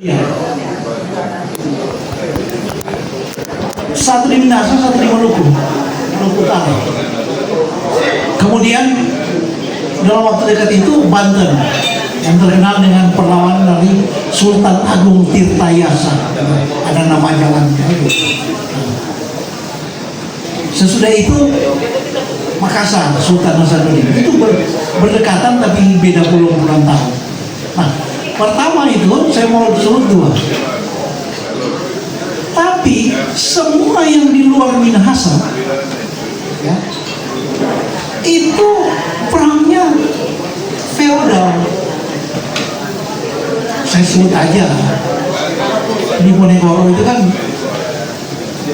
Ya. Satu di Minahasa, satu di Maluku, Maluku Utara. Kemudian dalam waktu dekat itu Banten yang terkenal dengan perlawanan dari Sultan Agung Tirtayasa. Ada nama jalannya itu. Sesudah itu Makassar, Sultan Hasanuddin. Itu berdekatan tapi beda puluhan tahun. Nah, pertama itu saya mau sebut dua. Tapi semua yang di luar Minahasa ya, itu perangnya feodal. Saya sebut aja di Ponegoro itu kan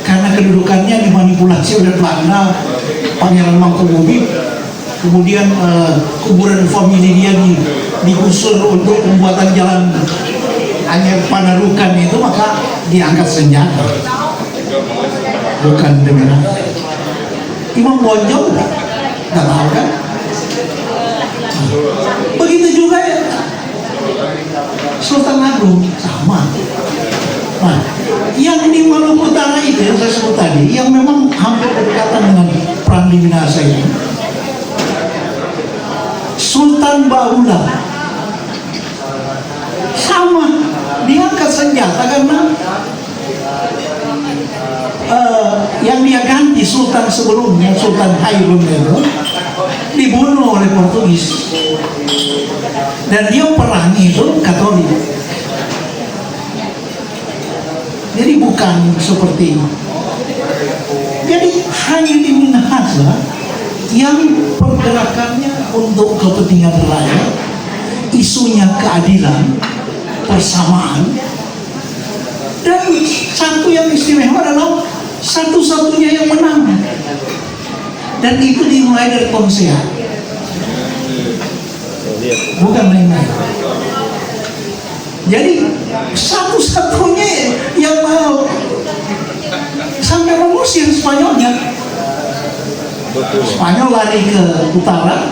karena kedudukannya dimanipulasi oleh Belanda, Pangeran Mangkubumi, kemudian kuburan famili dia digusur untuk pembuatan jalan Anyar Panarukan itu, maka diangkat senjata. Bukan dengan Imam Bonjol nggak tahu kan? Begitu juga ya Sultan Agung sama. Nah, yang di Maluku Utara itu yang saya sebut tadi, yang memang hampir berdekatan dengan perang di Minahasa itu, Sultan Baula sama, diangkat senjata karena yang dia ganti Sultan sebelumnya, Sultan Hairun itu dibunuh oleh Portugis dan dia perang itu Katolik. Jadi bukan seperti ini. Jadi hanya di Minahasa yang pergerakannya untuk kepentingan rakyat, isunya keadilan, persamaan, dan satu yang istimewa adalah satu-satunya yang menang, dan itu dimulai dari Konsea, bukan lain-lain. Jadi satu-satunya yang mau sampai mengusir Spanyolnya. Spanyol lari ke utara,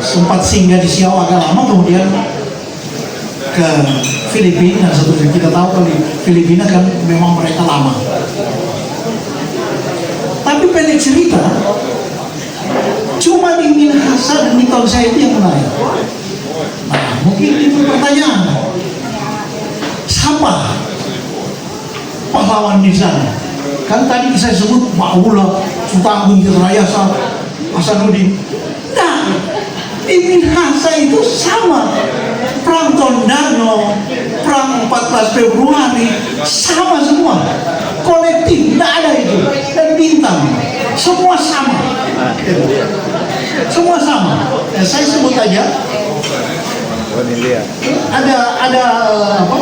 sempat singgah di Siau agak lama, kemudian ke Filipina. Seperti kita tahu kalau di Filipina kan memang mereka lama. Tapi pendek cerita, cuma di Minahasa dan di tahun saya itu yang menarik. Nah, mungkin itu pertanyaan. Siapa pahlawan di sana? Kan tadi saya sebut Baula, Sultan Agung Tirtayasa, Hasanuddin. Nah, di Minahasa itu sama. Perang Tondano, perang 14 Februari, sama semua. Kolektif, tidak ada itu. Dan bintang, semua sama. Semua sama. Ya, saya sebut aja. Ada apa?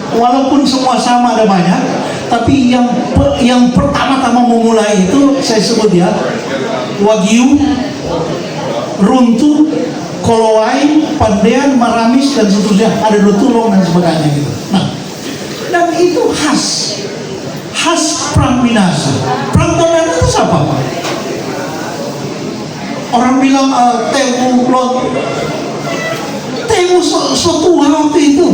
Walaupun semua sama ada banyak, tapi yang pertama-tama memulai itu saya sebut ya, Wagyu, Runtuh, Kolowai, Pandean, Maramis dan seterusnya, ada Lutulong dan sebagainya gitu. Nah, dan itu khas perang Minahasa. Perang Tondano itu siapa? Orang bilang Temu Lot, Temu setua waktu itu.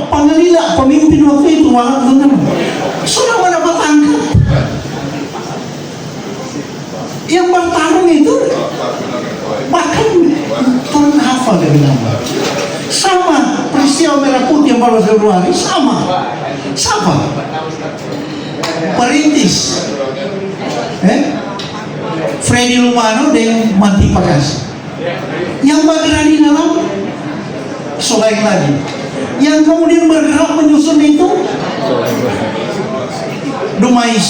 Pangalila, pemimpin waktu itu, sudah mendapat tangkap. Yang bertarung itu bahkan turun hafal dari nama. Sama peristiwa Merah Putih yang 14 Februari, sama. Siapa? Perintis. Freddy Lumano dan Manti Pakas. Yang bergerak di dalam Solain lagi. Yang kemudian bergerak menyusun itu Dumais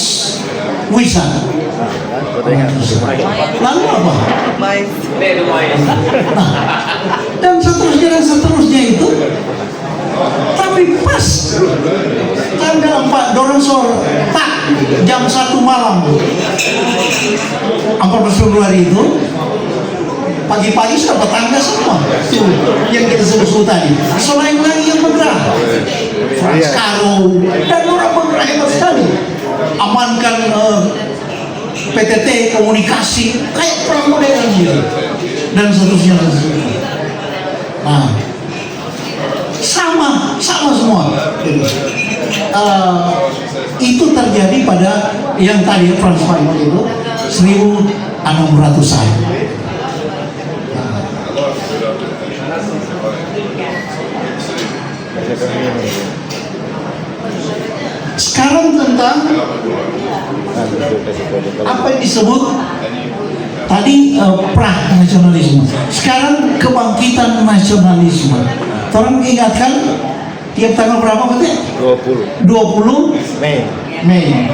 Wisan. Lalu apa? Nah, dan seterusnya itu. Tapi pas tanggal 4 Doronsor tak jam 1 malam 14 Februari itu, pagi-pagi sudah bertangga semua tuh, yang kita sebut tadi. Selain lagi yang bergerak Frans Karo dan orang bergerak hebat sekali, amankan PTT, komunikasi, kayak perang modern gitu, dan seterusnya. Nah, sama semua. Itu terjadi pada yang tadi Frans Fanon itu 1600-an. Sekarang tentang apa yang disebut tadi pra-nasionalisme. Sekarang kebangkitan nasionalisme. Tolong ingatkan tiap tanggal berapa berarti? 20 Mei.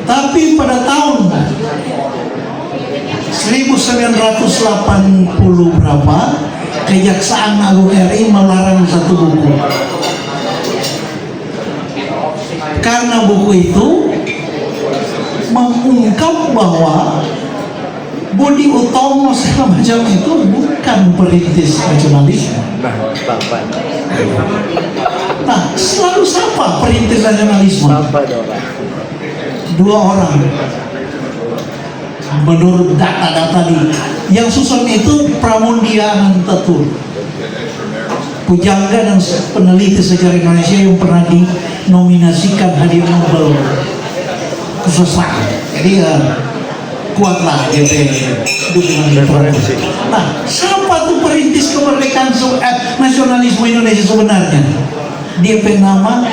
Tapi pada tahun 1980 berapa, Kejaksaan Agung RI melarang satu buku. Karena buku itu mengungkap bahwa Budi Utomo segala macam itu bukan perintis nasionalisme. Nah, selalu siapa perintis nasionalisme? Dua orang. Menurut data-data yang susun itu Pramundia Anantatur, pujangga dan peneliti sejarah Indonesia yang pernah dinominasikan hadiah Nobel kesusahan. Jadi kuatlah DP dukungan. Nah, siapa tuh perintis kemerdekaan nasionalisme Indonesia sebenarnya? DP nama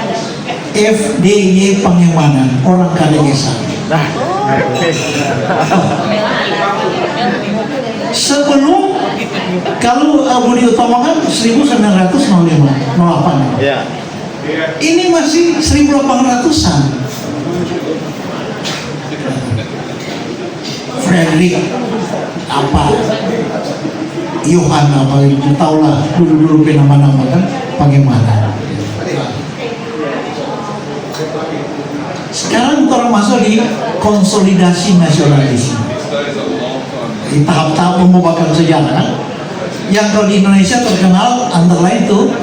FDY Pangemanan, orang Kadegesa. Sebelum, kalau Budi Utomo kan 1905-08. Ya. Ini masih 1800-an. Frederick apa, Johan apa itu, taulah dulu nama-nama kan bagaimana. Sekarang orang masuk di konsolidasi nasionalisme. Di tahap-tahap membawakan sejarah yang kalau di Indonesia terkenal antara lain itu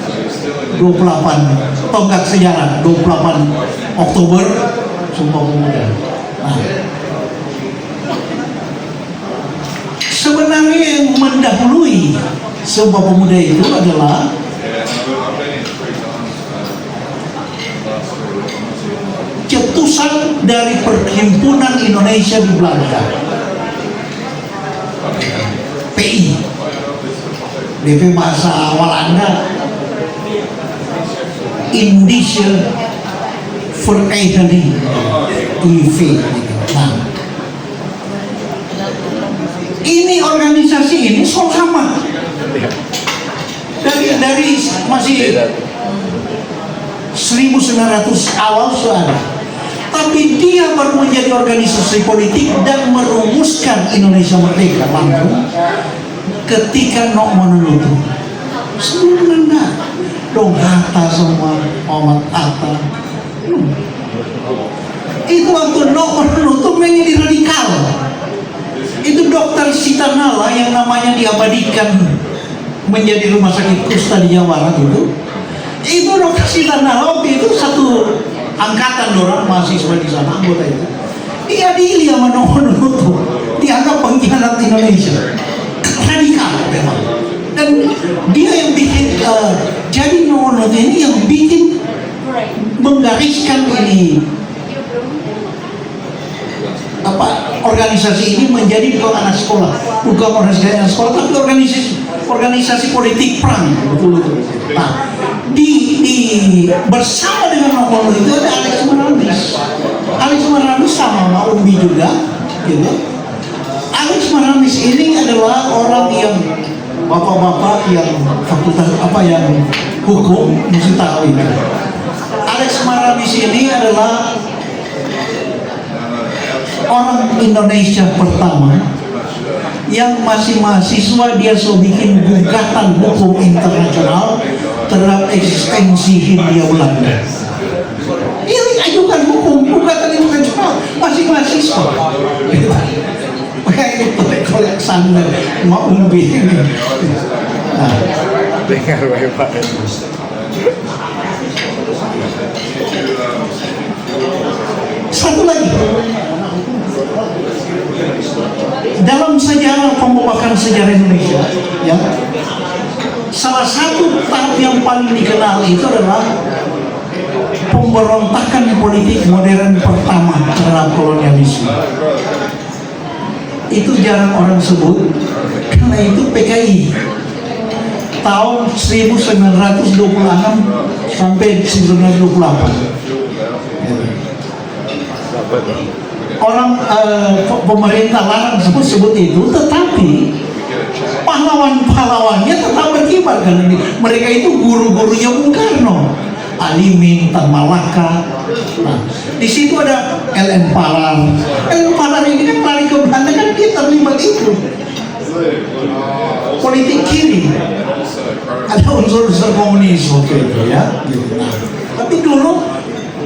28 tonggak sejarah, 28 Oktober Sumpah Pemuda. Nah, sebenarnya yang mendahului Sumpah Pemuda itu adalah cetusan dari Perhimpunan Indonesia di Belanda, PI, DP bahasa Walanda, Indische Vereniging, IV. Nah, ini organisasi ini lama dari masih 1900 awal sudah. Tapi dia baru menjadi organisasi politik dan merumuskan Indonesia Merdeka langsung ketika Nok Manuntutu. Sebelumnya dong Hatta semua, Muhammad Hatta. Itu waktu Nok Manuntutu menjadi radikal. Itu Dokter Sitanala yang namanya diabadikan menjadi rumah sakit kusta di Jawa Barat itu. Itu Dokter Sitanala waktu itu satu angkatan orang mahasiswa di sana, anggota itu diadili sama Nok Manuntutu, dianggap pengkhianat Indonesia, radikal memang. Dan dia yang bikin jadi Nok Manuntutu ini yang bikin menggariskan ini apa organisasi ini menjadi bukan anak sekolah, bukan organisasi anak sekolah, tapi organisasi politik perang, betul-betul. Nah, bersama dengan Nok Manuntutu itu ada Alex Maramis. Alex Maramis sama Mak Umbi juga, gitu. Alex Maramis ini adalah orang yang bapak-bapak yang fakultas apa yang hukum mesti tahu ini. Alex Maramis ini adalah orang Indonesia pertama yang masih mahasiswa, dia bikin gugatan hukum internasional terhadap eksistensi Hindia Belanda. Dia ajukan gugatan internasional masih mahasiswa. Kayak itu Alexander Mak Umbi ini. Nah, dengar baik-baik. Satu lagi, dalam sejarah pembawakan sejarah Indonesia, ya, salah satu tahap yang paling dikenal itu adalah pemberontakan politik modern pertama terhadap kolonialisme. Itu jarang orang sebut, karena itu PKI tahun 1926 sampai 1928. Orang pemerintah larang sebut itu, tetapi pahlawan-pahlawannya tetap berkibar, karena mereka itu guru-gurunya Bung Karno, Alimin, Tan Malaka. Nah, di situ ada LN Palar. LN Palar ini kan lari ke Belanda, kan dia terlibat itu politik kiri, ada unsur-unsur komunis waktu itu, ya. Nah, tapi dulu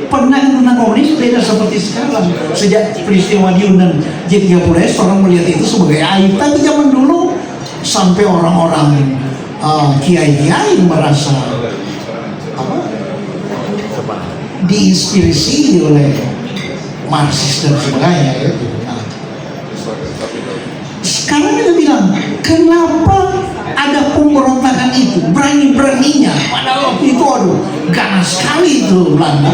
pandangan tentang komunis beda seperti sekarang. Sejak peristiwa Diun dan J30S, orang melihat itu sebagai aib. Tapi zaman dulu sampai orang-orang kiai-kiai merasa diinspirasi oleh Marxis dan sebagainya, ya. Nah, sekarang kita bilang, kenapa ada pemberontakan itu, berani-beraninya, padahal waktu itu aduh ganas sekali itu Belanda,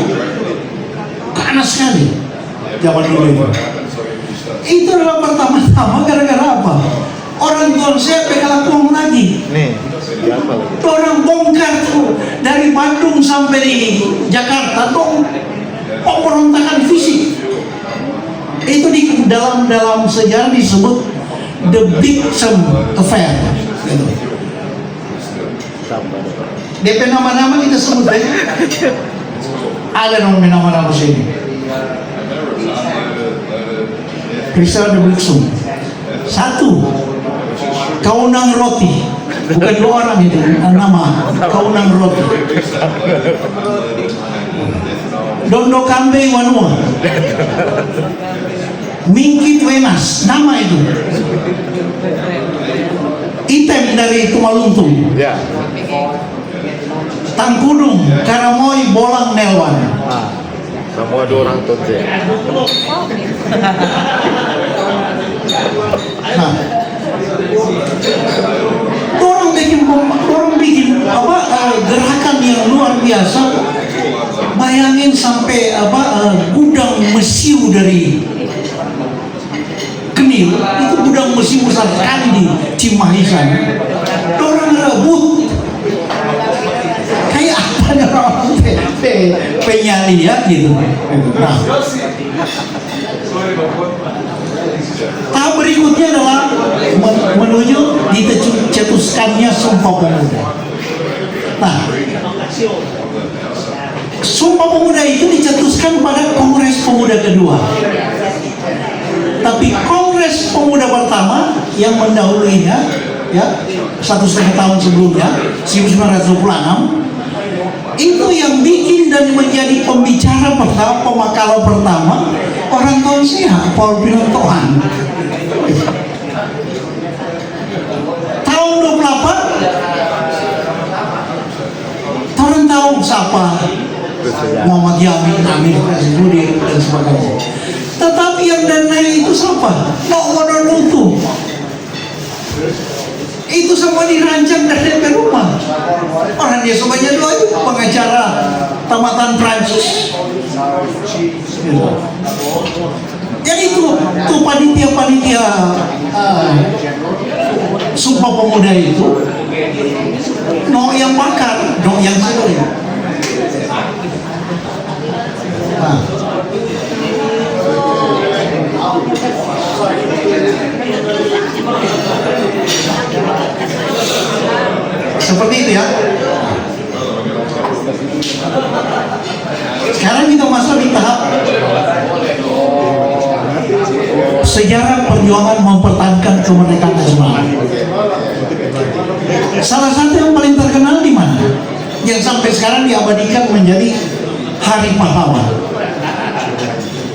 ganas sekali zaman dulu itu adalah pertama-tama gara-gara apa? Orang konsep Pekalapong lagi nih, orang bongkar tuh dari Bandung sampai di Jakarta dong, pemberontakan fisik. Itu di dalam sejarah disebut the Big Sam Affair. DP nama-nama kita sebut, ada nama-nama sini. Peristiwa The Big Sam. Satu, Kaunang Roti, bukan dua orang itu, nama Kaunang Roti. Dondo Kambe Wanua, Mingkit Wenas, nama itu. Item dari Tumaluntung, ya. Tangkudung, Karamoy, Bolang, Nelwan. Semua 2 orang tuh ya. Nah, orang bikin gerakan yang luar biasa. Bayangin sampai gudang mesiu dari Kenil, itu gudang mesiu besar sekali di Cimahi sana. Orang rebut kayak apa orang penyali, ya gitu. Nah, tahap berikutnya adalah menuju dicetuskannya Sumpah Pemuda. Nah, Sumpah Pemuda itu dicetuskan pada Kongres Pemuda kedua. Tapi Kongres Pemuda pertama yang mendahulunya, ya, 1,5 tahun sebelumnya, 1926, itu yang bikin dan menjadi pembicara pertama, pemakalau pertama, orang Tonsea, Paul Pinontohan. Tahun 28, orang tahu siapa Muhammad Yamin, Amin Rasuluddin dan sebagainya. Tetapi yang dananya itu siapa? Nomono Nutu. Itu semua dirancang dari DP rumah. Orang dia semuanya dua itu pengacara tamatan Prancis. Jadi itu panitia Sumpah Pemuda itu, no yang bakar, no yang sore. Nah, seperti itu, ya. Sekarang kita masuk di tahap sejarah perjuangan mempertahankan kemerdekaan nasional. Salah satu yang paling terkenal di mana? Yang sampai sekarang diabadikan menjadi Hari Pahlawan.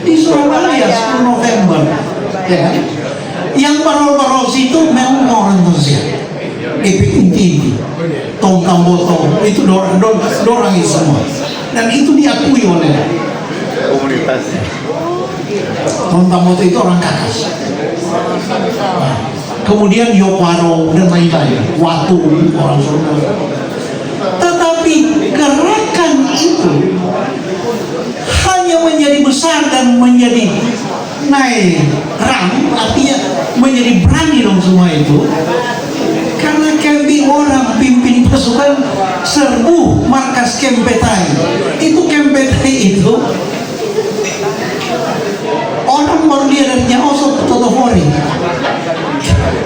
Di Surabaya 10 November, ya kan? Yang barol-barol situ memang orang Indonesia. Inti Tom Tamboto itu dorang itu semua, dan itu diakui oleh komunitas. Tom Tamboto itu orang Kakas. Nah, kemudian Yoparo dan lain-lain, Watu orang surga. Tetapi gerakan itu hanya menjadi besar dan menjadi naik rang, artinya menjadi berani dong semua itu karena Kempi orang pimpin pasukan serbu markas Kempetai. Itu Kempetai itu orang baru dia dari Nyaoso Totofori,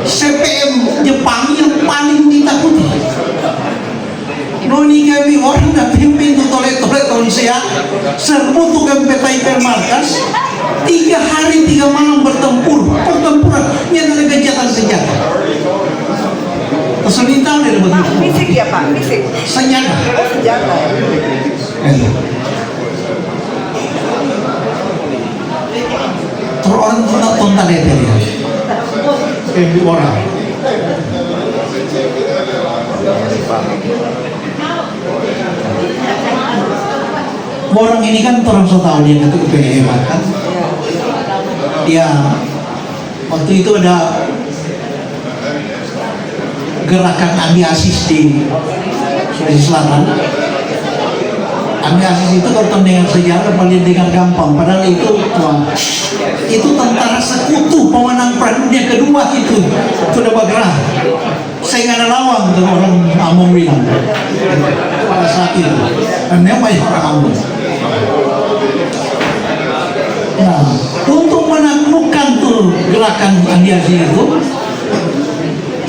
CPM Jepang yang paling ditakuti. Noni kami orang dah pimpin tu tolek-tolek Tonsea serbu tu Kempetai permarkas 3 hari 3 malam pertempuran ini adalah gencatan senjata. Kesulitan dari begitu. Fisik ya Pak, fisik. Senjata. Oh, senjata. Terus orang tu nak tonton dia dia. Orang. Orang ini kan orang so tahu dia itu pengen hebat kan. Dia waktu itu ada gerakan Ami Asis di Sulawesi Selatan. Ami Asis itu kalau dengan sejarah paling dengan gampang, padahal itu tentara sekutu pemenang perang dunia kedua itu sudah bergerak. Saya nggak ada lawang tuh orang Among bilang pada saat itu, dan memang banyak orang Among. Nah, untuk menaklukkan tuh gerakan Ami Asis itu,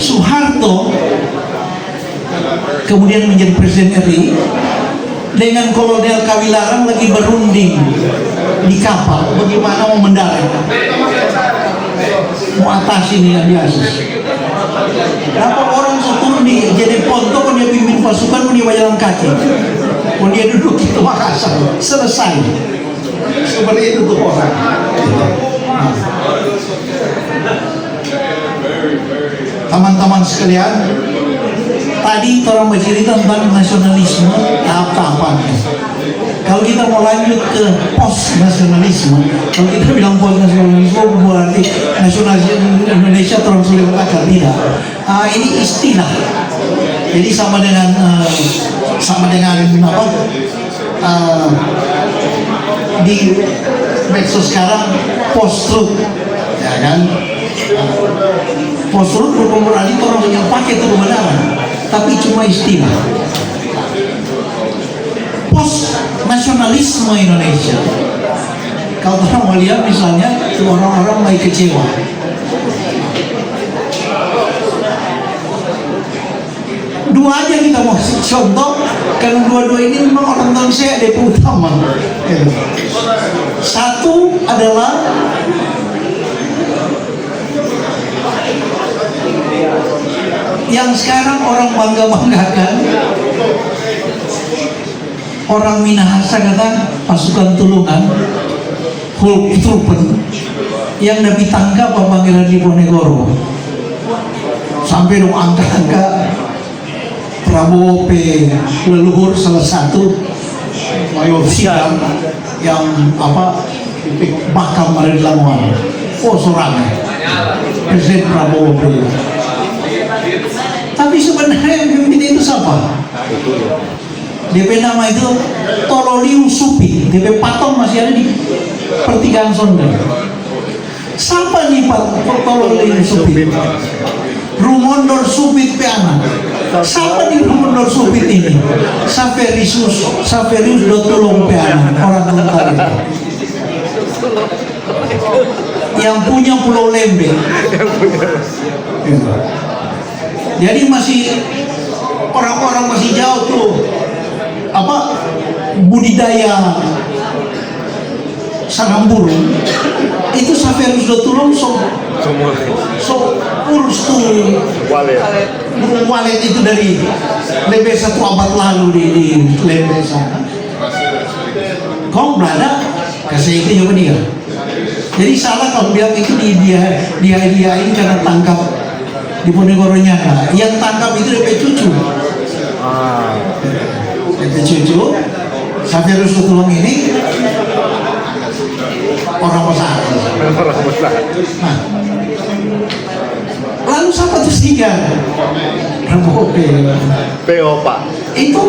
Soeharto kemudian menjadi presiden RI dengan Kolonel Kawilarang lagi berunding di kapal bagaimana mau mendarat, mau atasi ini yang biasa. Berapa orang turun di jadi ponto, kalau dia pimpin pasukan, kalau dia berjalan kaki, kalau dia duduk itu Makassar, selesai. Seperti itu tuh orang. Teman-teman sekalian, tadi orang bercerita tentang nasionalisme tahap-tahapannya. Kalau kita mau lanjut ke post nasionalisme, kalau kita bilang post nasionalisme berarti nasionalisme Indonesia terus sulit berakar, tidak. Ini istilah. Jadi sama dengan apa? Di medsos sekarang post truth, ya kan? Post truth berarti orang yang pakai itu kebenaran, tapi cuma istilah. Post nasionalisme Indonesia, kalau orang mau lihat misalnya orang-orang mulai kecewa. Dua aja kita mau contoh, karena dua-dua ini memang orang Indonesia DP utama. Satu adalah yang sekarang orang bangga-banggakan, orang Minahasa kata pasukan Tulungan, Hulktruppen yang Nabi tangkap Pangeran Diponegoro, sampai dong angka-angka Prabowo leluhur salah satu mayor sidang yang apa bakam ada di Lamongan. Oh seorang Presiden Prabowo. Tapi sebenarnya yang pimpin itu siapa? DP nama itu Tololius Supit. DP patung masih ada di pertigaan Sonda. Siapa nih Pak Tololius Supit? Rumondor Supit Peana. Siapa nih Rumondor Supit ini? Saverius Dotulong Peana, orang Tengkar itu. Yang punya Pulau Lembe. Jadi masih orang-orang masih jauh tuh apa budidaya sarang burung itu Saverius Dotulong so urus tuh burung walet itu dari Lembe 1 abad lalu di Lembe sana. Kau berada kasih itu juga dia. Jadi salah kalau bilang itu diain karena tangkap di Ponegoronya. Nah, yang tangkap itu DP cucu. DP cucu Saverius Dotulong ini orang besar. Nah, Sigar Ramboke PO Pak. itu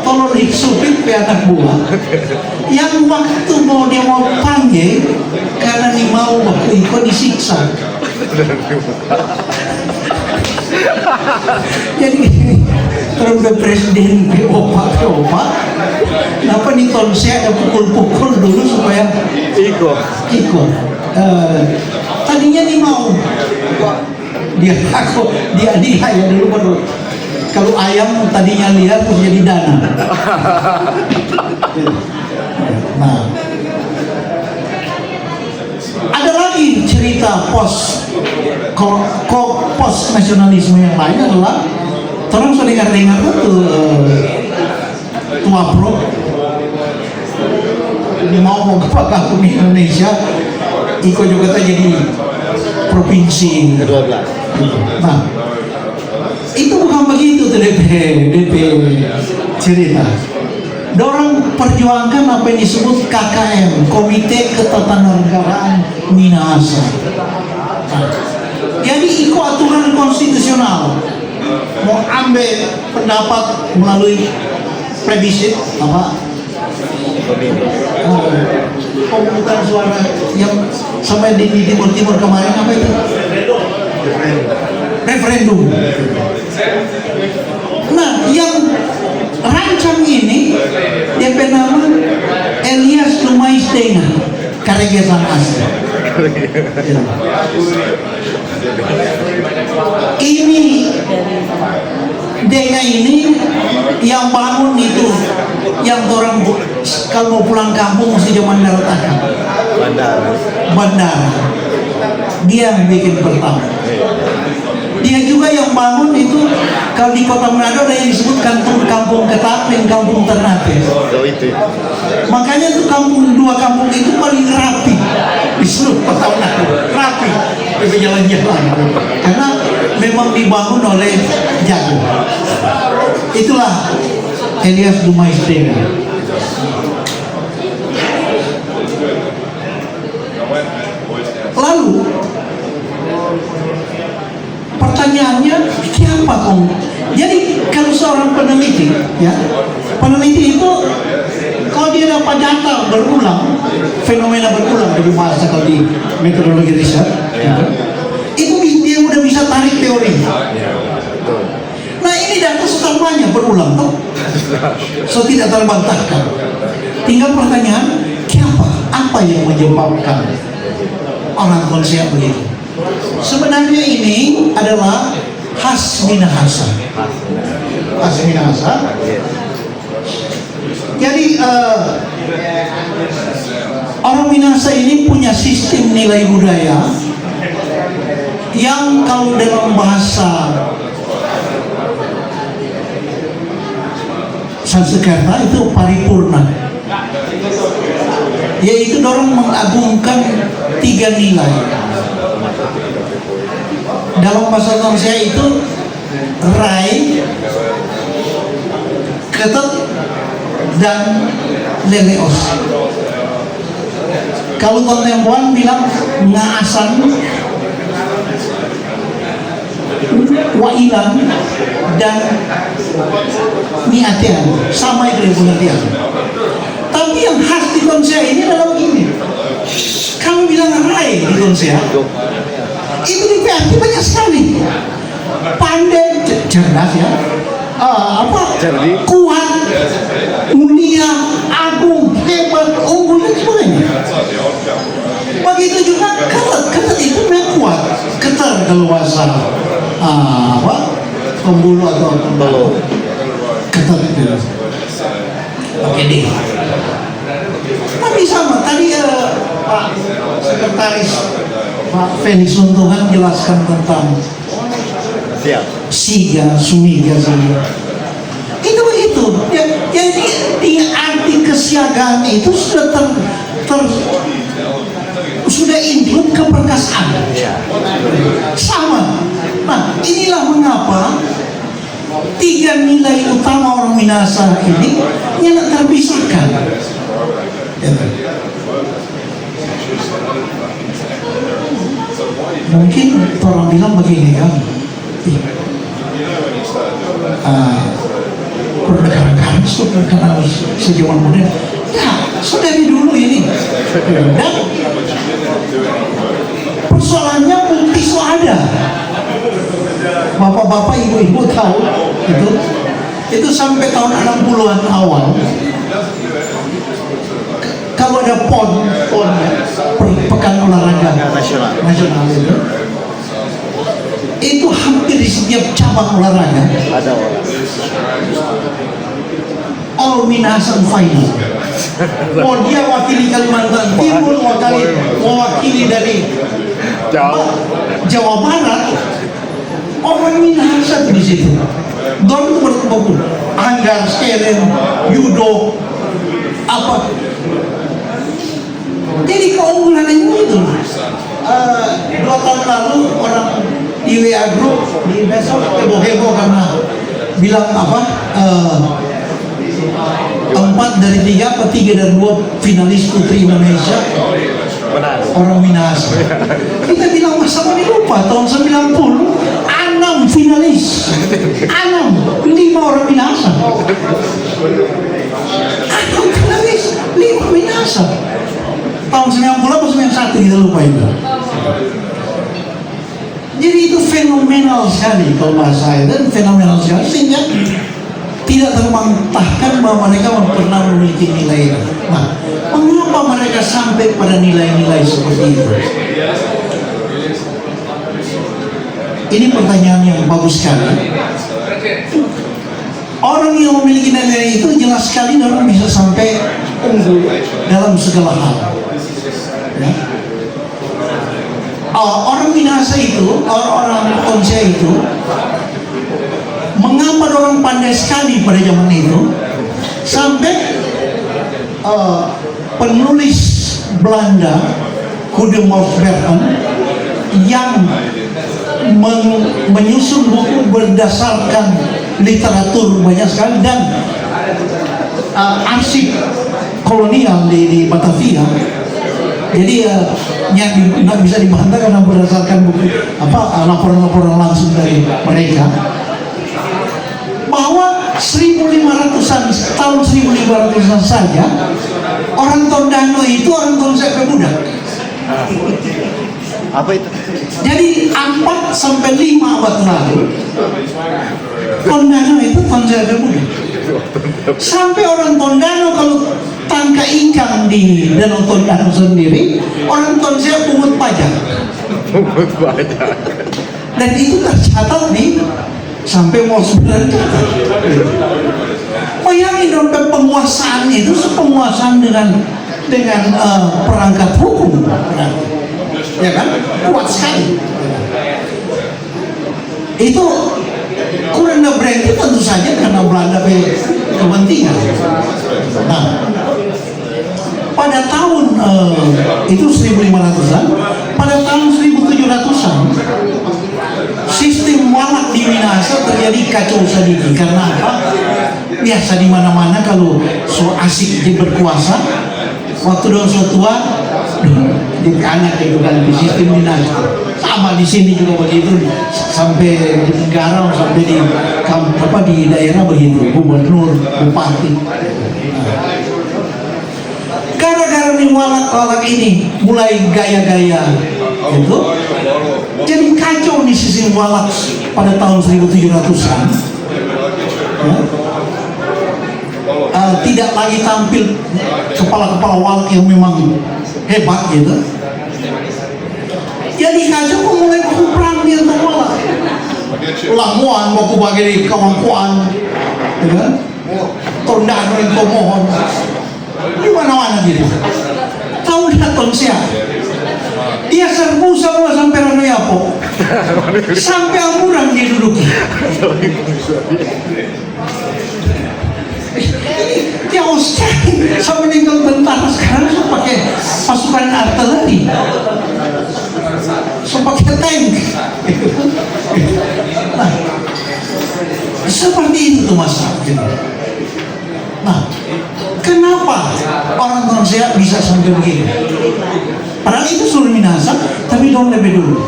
tolong disupit ke anak buah yang waktu dia mau panggil karena dia mau waktu itu disiksa. Jadi terus udah presiden PO Pak kenapa nih saya ada pukul-pukul dulu supaya ikut tadinya nih mau dia ya dulu baru kalau ayam tadinya lihat terus jadi dana. Nah, ada lagi cerita pos nasionalisme yang lain adalah orang sudah dengar tuh tua pro ini mau ke kampung Indonesia Iko juga jadi provinsi ke-12. nah itu bukan begitu tuh DP cerita dorang perjuangkan apa yang disebut KKM Komite Ketatanegaraan Minahasa. Nah, jadi ikut aturan konstitusional mau ambil pendapat melalui plebiscit apa pemungutan suara yang sampai di timur kemarin apa itu referendum. Nah yang rancang ini dia bernama Elias Lumais Denga Karegesan Asli. Ini Denga ini yang bangun itu yang orang kalau mau pulang kampung mesti zaman daratan bandara dia yang bikin pertama. Dia juga yang bangun itu kalau di Kota Manado ada yang disebut kampung ketat dan kampung ternate. Makanya tuh dua kampung itu paling rapi di seluruh Kota Manado, rapi di berjalan-jalan karena memang dibangun oleh jago. Itulah Elias Lumais Denga. Lalu pertanyaannya siapa Om? Jadi kalau seorang peneliti ya, peneliti itu kalau dia dapat data berulang, fenomena berulang dari bahasa kalau di metodologi riset ya, itu dia udah bisa tarik teori. Nah ini data semuanya berulang tuh, so tidak terbantahkan. Tinggal pertanyaan, siapa? Apa yang menyebabkan orang konsep begitu? Sebenarnya ini adalah khas Minahasa. Khas Minahasa. Jadi orang Minahasa ini punya sistem nilai budaya yang kalau dalam bahasa Sanskerta itu paripurna, yaitu orang mengagungkan 3 nilai. Dalam bahasa Indonesia itu rai, ketet, dan leleos. Kalau kontemporan bilang ngaasan, wailan, dan niatian, sama itu pengertian. Tapi yang khas di Indonesia ini adalah begini. Kalau bilang rai di Indonesia, itu diarti banyak sekali. Pandai, cerdas ya, kuat, mulia, agung, hebat, unggul dan sebagainya. Begitu juga ketat itu memang kuat. Ketat kalau bahasa pembulu atau pembulu. Ketat itu. Oke deh. Tapi sama tadi Pak Sekretaris Pak Felix Untungan jelaskan tentang siga, sumiga, itu begitu. Jadi di arti kesiagaan itu sudah sudah include keperkasaan. Sama. Nah, inilah mengapa 3 nilai utama orang Minahasa ini yang terpisahkan. Mungkin orang bilang begini kan, pernegaraan karena sejauh modern. Ya, sudah dari dulu ini. Dan persoalannya bukti itu ada. Bapak-bapak, ibu-ibu tahu itu sampai tahun 60-an awal. Kalau ada PON ya, pekan olahraga nasional itu hampir di setiap cabang olahraga Ada orang. all Minahasa final. Mau dia wakili Kalimantan Timur, mewakili dari Jawa Barat, orang Minahasa di situ. Don itu berkumpul, anggar, skelen, judo, apa. Jadi keunggulan itu. 2 tahun lalu orang di WA Group di besok heboh karena bilang apa? 4 dari 3 atau 3 dari 2 finalis putri Indonesia Benar. orang Minahasa. Kita bilang masa mau dilupa tahun 90 6 finalis, 5 orang Minahasa, 6 finalis, 5 Minahasa. Tahun 90 atau 91 kita lupa itu. Jadi itu fenomenal sekali kalau bahasa saya, dan fenomenal sekali sehingga tidak terbantahkan bahwa mereka pernah memiliki nilai. Nah, mengapa mereka sampai pada nilai-nilai seperti itu? Ini pertanyaan yang bagus sekali. Orang yang memiliki nilai itu jelas sekali orang bisa sampai unggul dalam segala hal. Ya. Orang Minahasa itu, orang Tonsea itu, mengapa orang pandai sekali pada zaman itu sampai penulis Belanda Kudemorf Bergen yang menyusun buku berdasarkan literatur banyak sekali dan arsip kolonial di Batavia. Jadi yang tidak bisa dibantah karena berdasarkan buku laporan-laporan langsung dari mereka, bahwa 1500-an tahun 1500-an saja orang Tondano itu orang Tonsea pemuda. Apa itu? Jadi 4 sampai 5 abad lalu Tondano itu Tonsea pemuda. Sampai orang Tondano kalau tangka ikan di Danau Tondano sendiri, orang Tonsea pungut pajak. Pungut pajak. Dan itu tercatat di sampai mau 9 kata. Bayangin dong, penguasaan itu penguasaan dengan perangkat hukum, ya kan? Kuat sekali. Itu kurang berarti tentu saja karena Belanda kepentingan. Nah, pada tahun itu 1500-an, pada tahun 1700-an sistem walak di Minahasa terjadi kacau sedikit. Karena apa? Biasa di mana-mana kalau so asik di berkuasa, waktu dong so tua di anak itu kan di sistem Minahasa. Sama di sini juga begitu, sampai di negara, sampai di daerah begitu, gubernur, bupati. Gara-gara nih walak ini mulai gaya-gaya itu, jadi kacau nih sistem walak pada tahun 1700-an. Ya. Tidak lagi tampil kepala-kepala walak yang memang hebat gitu. Jadi kacau kok mulai perang dia untuk walak. Lamuan mau kubagi kawangkuan, ya kan? Tondano yang mohon. Di mana-mana gitu. Tahu dah Tonsea. Dia serbu semua sampai Ranoyapo. Sampai Amurang dia duduki. Dia Australia sampai tinggal tentara sekarang so pakai pasukan artileri, so pakai tank. Nah, seperti itu tuh Mas. Nah, kenapa orang Tonsea bisa sampai begini? Padahal itu seluruh Minahasa, tapi dong lebih dulu.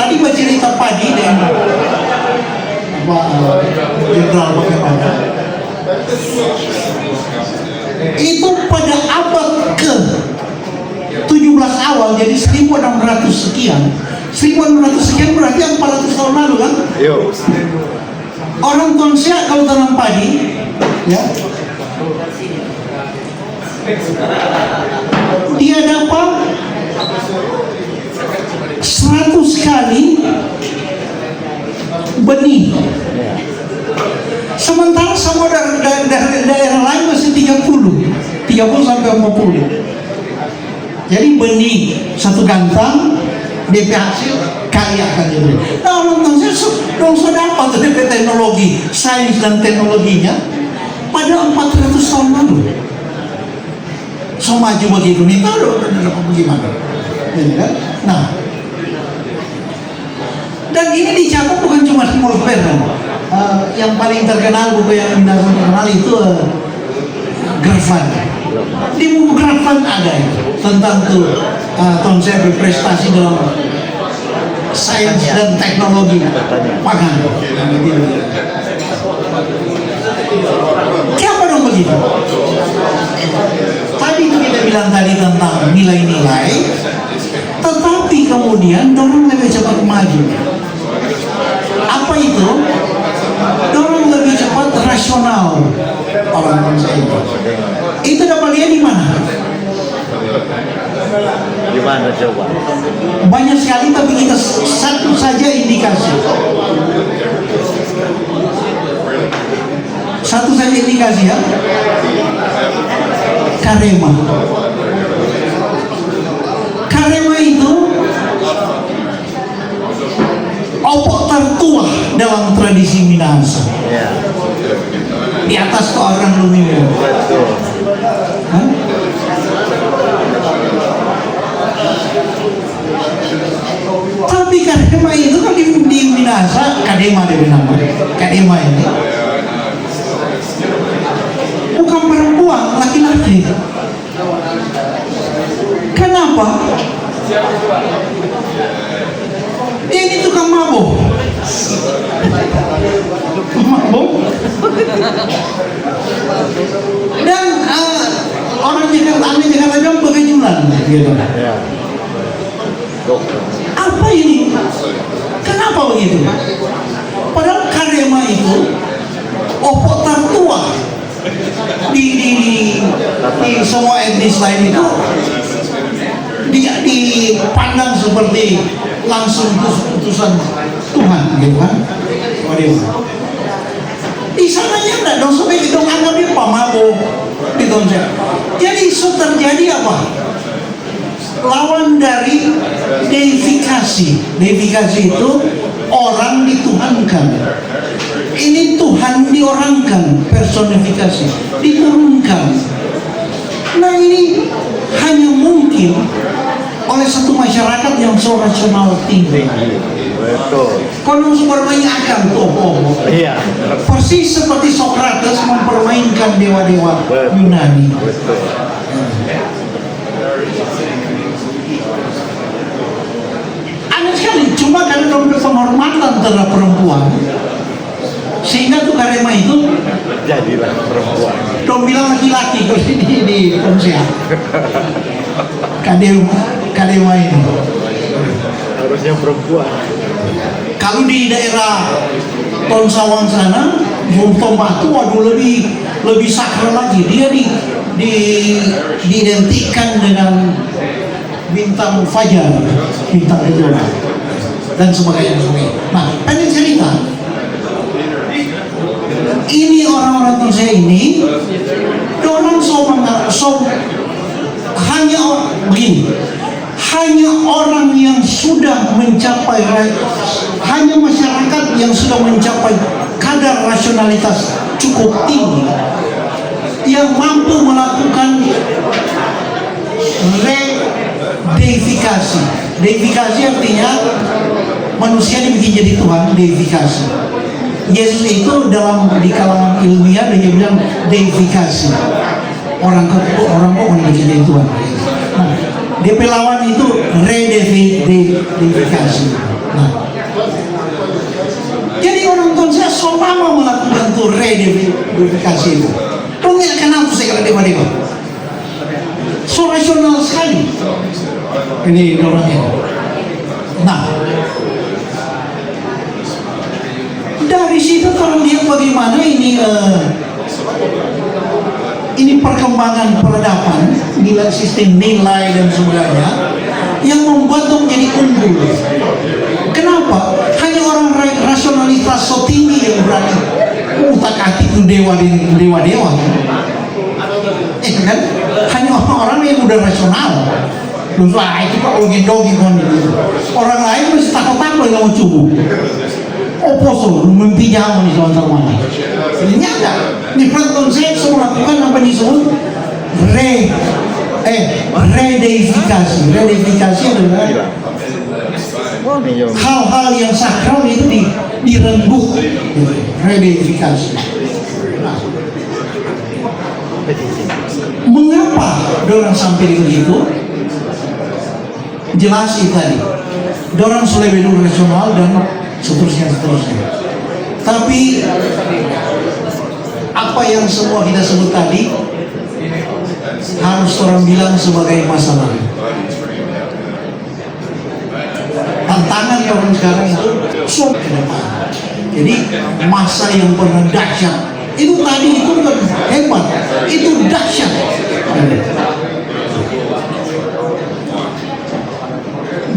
tadi bercerita padi dan jenderal bagaimana itu pada abad ke 17 awal, jadi 1600 sekian. 1600 sekian berarti 400 tahun lalu kan? Yo. Orang Tonsea kalau tanam padi, ya, dia dapat 100 kali benih. Sementara semua daerah lain masih 30 sampai 40. Jadi benih satu gantang, DP hasil kaya akan jadi. Nah, orang Tonsea dong sudah dapat DP teknologi, sains dan teknologinya pada 400 tahun lalu. So maju begitu nih, tahu bagaimana? Nah, dan ini dicatat bukan cuma di Jules Verne. Yang paling terkenal, buku yang terkenal itu Grafan. Di buku Grafan ada tentang tuh Tonsea berprestasi dalam sains dan teknologi pangan. Kenapa dong begitu? Tadi itu kita bilang tadi tentang nilai-nilai, tetapi kemudian dorong lebih cepat maju. Apa itu? Dorong lebih cepat rasional orang Tonsea itu. Itu dapat lihat di mana? Di mana coba? Banyak sekali, tapi kita satu saja indikasi. Satu saja indikasi ya. Karema. Karema itu opok tertua dalam tradisi Minahasa. Ya. Di atas ke orang Lumio. Betul. Tapi Kadema itu kan di Minahasa, Kadema dia nama. Kadema ini bukan perempuan, laki-laki. Kenapa? Dia ini tukang mabuk. Mabuk. Dan orang Jakarta bilang begajulan gitu. Ya. Dokter. Apa ini? Kenapa begitu? Padahal Kadema itu opok tertua di semua etnis lain itu dipandang seperti langsung keputusan Tuhan, gitu kan? Di sananya enggak dong, sampai kita anggap dia pemabuk di Tonsea. Jadi terjadi apa? Lawan dari deifikasi. Deifikasi itu orang dituhankan. Ini Tuhan diorangkan, personifikasi, diturunkan. Nah, ini hanya mungkin oleh satu masyarakat yang so rasional tinggi. Betul. Konon mempermainkan tokoh. Iya. Persis seperti Socrates mempermainkan dewa-dewa Yunani. Betul. Aneh sekali, cuma karena ada penghormatan terhadap perempuan, sehingga tuh Kadema itu Jadilah perempuan. dong bilang laki-laki di Tonsea. Kadema ini. Harusnya perempuan. Kalau di daerah Tonsawang sana, Gunung Batu, waduh lebih sakral lagi. Dia diidentikan dengan bintang fajar, bintang kejora, dan sebagainya. Nah, pendek cerita, ini orang-orang Tonsea ini, orang hanya begini. Hanya orang yang sudah mencapai, hanya masyarakat yang sudah mencapai kadar rasionalitas cukup tinggi yang mampu melakukan redeifikasi. Deifikasi artinya manusia dibikin jadi Tuhan, deifikasi. Yesus itu di kalangan ilmiah dia bilang deifikasi. Orang kok dibikin jadi Tuhan. Nah, DP lawan itu redeifikasi. Nah, verifikasi itu. Dong ya kenapa saya kira dewa-dewa? So rasional sekali. Ini orangnya. Nah, dari situ kalau lihat bagaimana ini perkembangan peradaban, nilai sistem nilai dan sebagainya yang membuat dong jadi unggul. Kenapa? Hanya orang rasionalitas so tinggi yang berani utak-atik itu dewa-dewa. Kan? Hanya orang-orang yang udah rasional. Terus lah itu kok login-login gitu. Orang lain masih takut-takut nggak mau coba. Oposo, mempinjam nih teman-teman. Ini ada. Di konsep melakukan apa disebut redeifikasi. Redeifikasi adalah hal-hal yang sakral itu direnggut. Redeifikasi. Nah, mengapa orang sampai di situ? Jelas itu tadi. Orang sudah lebih rasional dan seterusnya. Tapi apa yang semua kita sebut tadi harus orang bilang sebagai masalah. Tantangan orang sekarang itu ke depan. Jadi masa yang pernah dahsyat itu tadi itu bukan hebat, itu dahsyat.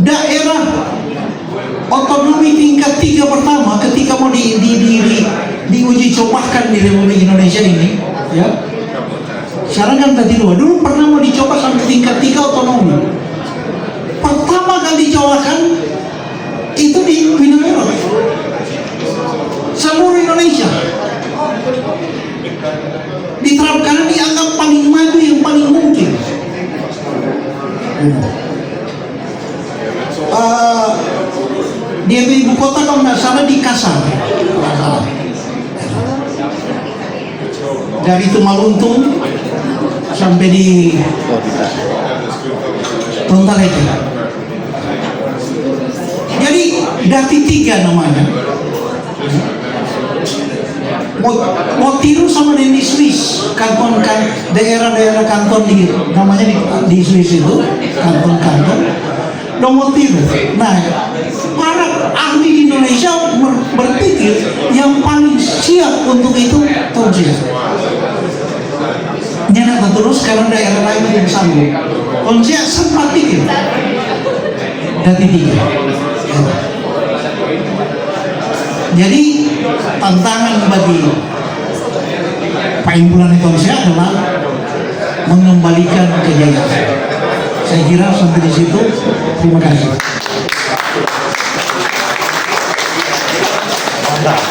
Daerah otonomi tingkat 3 pertama ketika mau diuji cobakan di Republik Indonesia ini, ya. Sekarang kan tadi dulu pernah mau dicoba sampai tingkat 3 otonomi. Pertama kali dicobakan itu di Pinang seluruh Indonesia. Diterapkan, dianggap paling maju yang paling mungkin. Dia ibu kota kalau nggak salah di Kasar. Dari Tumaluntung sampai di Tontalete. Jadi Dati 3 namanya. Mau tiru sama di Swiss, kanton daerah-daerah kanton namanya di Swiss itu kanton. Nomor tiru. Nah, para ahli di Indonesia berpikir yang paling siap untuk itu Tonsia. Nyata terus karena daerah lain yang sanggup. Tonsia sempat pikir. Dati 3. Jadi tantangan bagi Paimpulan Tonsia adalah mengembalikan kejayaan. Saya kira sampai di situ. Terima kasih. Mantap.